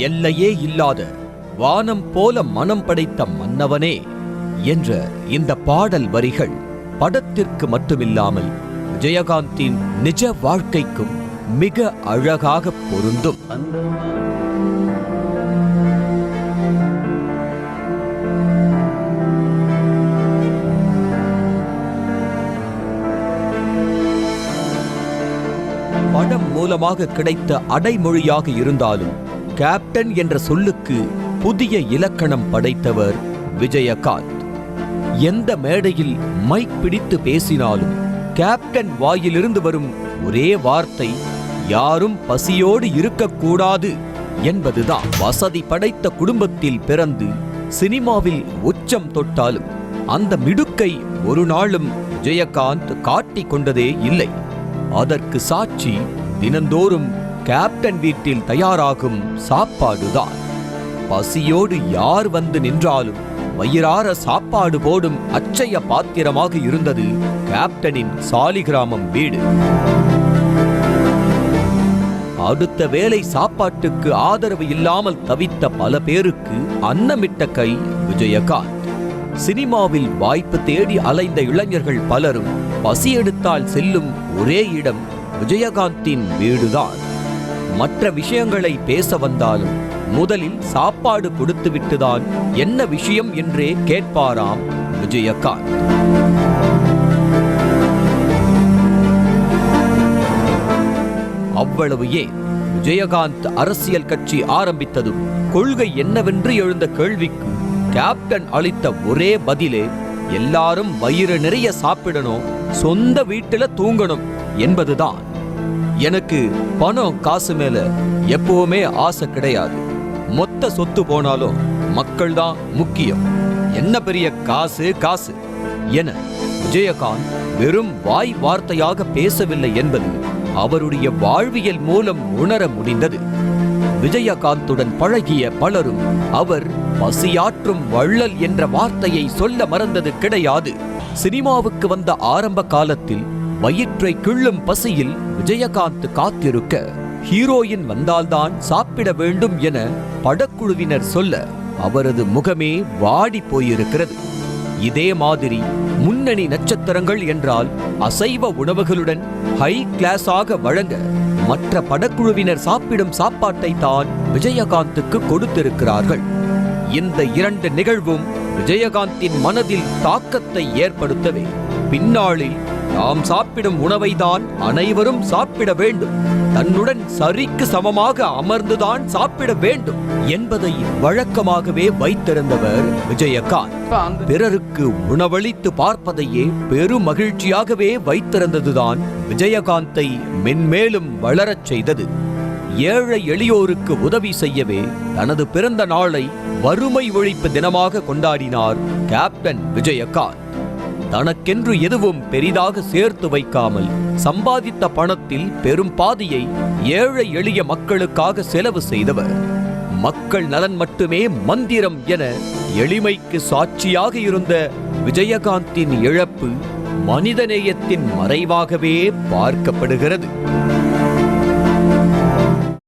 எல்லையே இல்லாத வானம் போல மனம் படைத்த மன்னவனே என்ற இந்த பாடல் வரிகள் படத்திற்கு மட்டுமில்லாமல் விஜயகாந்தின் நிஜ வாழ்க்கைக்கும் மிக அழகாக பொருந்தும். படம் மூலமாக கிடைத்த அடைமொழியாக இருந்தாலும் கேப்டன் என்ற சொல்லுக்கு புதிய இலக்கணம் படைத்தவர் விஜயகாந்த். எந்த மேடையில் மைக் பிடித்து பேசினாலும் கேப்டன் வாயிலிருந்து வரும் ஒரே வார்த்தை யாரும் பசியோடு இருக்கக்கூடாது என்பதுதான். வசதி படைத்த குடும்பத்தில் பிறந்து சினிமாவில் உச்சம் தொட்டாலும் அந்த மிடுக்கை ஒரு நாளும் விஜயகாந்த் காட்டிக் கொண்டதே இல்லை. அதற்கு சாட்சி தினந்தோறும் கேப்டன் வீட்டில் தயாராகும் சாப்பாடுதான். பசியோடு யார் வந்து நின்றாலும் வயிறார சாப்பாடு போடும் அச்சய பாத்திரமாக இருந்தது கேப்டனின் சாலிகிராமம் வீடு. அடுத்த வேளை சாப்பாட்டுக்கு ஆதரவு இல்லாமல் தவித்த பல பேருக்கு அன்னமிட்ட கை விஜயகாந்த். சினிமாவில் வாய்ப்பு தேடி அலைந்த இளைஞர்கள் பலரும் பசி எடுத்தால் செல்லும் ஒரே இடம் விஜயகாந்தின் வீடுதான். மற்ற விஷயங்களை பேச வந்தாலும் முதலில் சாப்பாடு கொடுத்துவிட்டுதான் என்ன விஷயம் என்றே கேட்பாராம் விஜயகாந்த். அவ்வளவு ஏன், விஜயகாந்த் அரசியல் கட்சி ஆரம்பித்ததும் கொள்கை என்னவென்று எழுந்த கேள்விக்கு கேப்டன் அளித்த ஒரே பதிலே எல்லாரும் வயிறு நிறைய சாப்பிடணும், சொந்த வீட்டுல தூங்கணும் என்பதுதான். எனக்கு பணம் காசு மேல எப்பவுமே ஆசை கிடையாது. மொத்த சொத்து போனாலும் மக்கள் தான் முக்கியம். என்ன பெரிய காசு காசு என விஜயகாந்த் வெறும் வாய் வார்த்தையாக பேசவில்லை என்பது அவருடைய வாழ்வியல் மூலம் உணர முடிந்தது. விஜயகாந்துடன் பழகிய பலரும் அவர் பசியாற்றும் வள்ளல் என்ற வார்த்தையை சொல்ல மறந்தது கிடையாது. சினிமாவுக்கு வந்த ஆரம்ப காலத்தில் வயிற்றை கிள்ளும் பசியில் விஜயகாந்த் காத்திருக்க ஹீரோயின் வந்தால்தான் சாப்பிட வேண்டும் என படக்குழுவினர் சொல்ல அவரது முகமே வாடி போயிருக்கிறது. இதே மாதிரி முன்னணி நட்சத்திரங்கள் என்றால் அசைவ உணவுகளுடன் ஹை கிளாஸாக வழங்க மற்ற படக்குழுவினர் சாப்பிடும் சாப்பாட்டை தான் விஜயகாந்துக்கு கொடுத்திருக்கிறார்கள். இந்த இரண்டு நிகழ்வும் விஜயகாந்தின் மனதில் தாக்கத்தை ஏற்படுத்தவே பின்னாளில் நாம் சாப்பிடும் உணவைதான் அனைவரும் சாப்பிட வேண்டும், தன்னுடன் சரிக்கு சமமாக அமர்ந்துதான் சாப்பிட வேண்டும் என்பதை வழக்கமாகவே வைத்திருந்தவர் விஜயகாந்த். பிறருக்கு உணவளித்து பார்ப்பதையே பெரும் மகிழ்ச்சியாகவே வைத்திருந்ததுதான் விஜயகாந்தை மென்மேலும் வளரச் செய்தது. ஏழை எளியோருக்கு உதவி செய்யவே தனது பிறந்த நாளை வறுமை ஒழிப்பு தினமாக கொண்டாடினார் கேப்டன் விஜயகாந்த். தனக்கென்று எதுவும் பெரிதாக சேர்த்து வைக்காமல் சம்பாதித்த பணத்தில் பெரும் பாதியை ஏழை எளிய மக்களுக்காக செலவு செய்தவர். மக்கள் நலன் மட்டுமே மந்திரம் என எளிமைக்கு சாட்சியாக இருந்த விஜயகாந்தின் இழப்பு மனிதநேயத்தின் மறைவாகவே பார்க்கப்படுகிறது.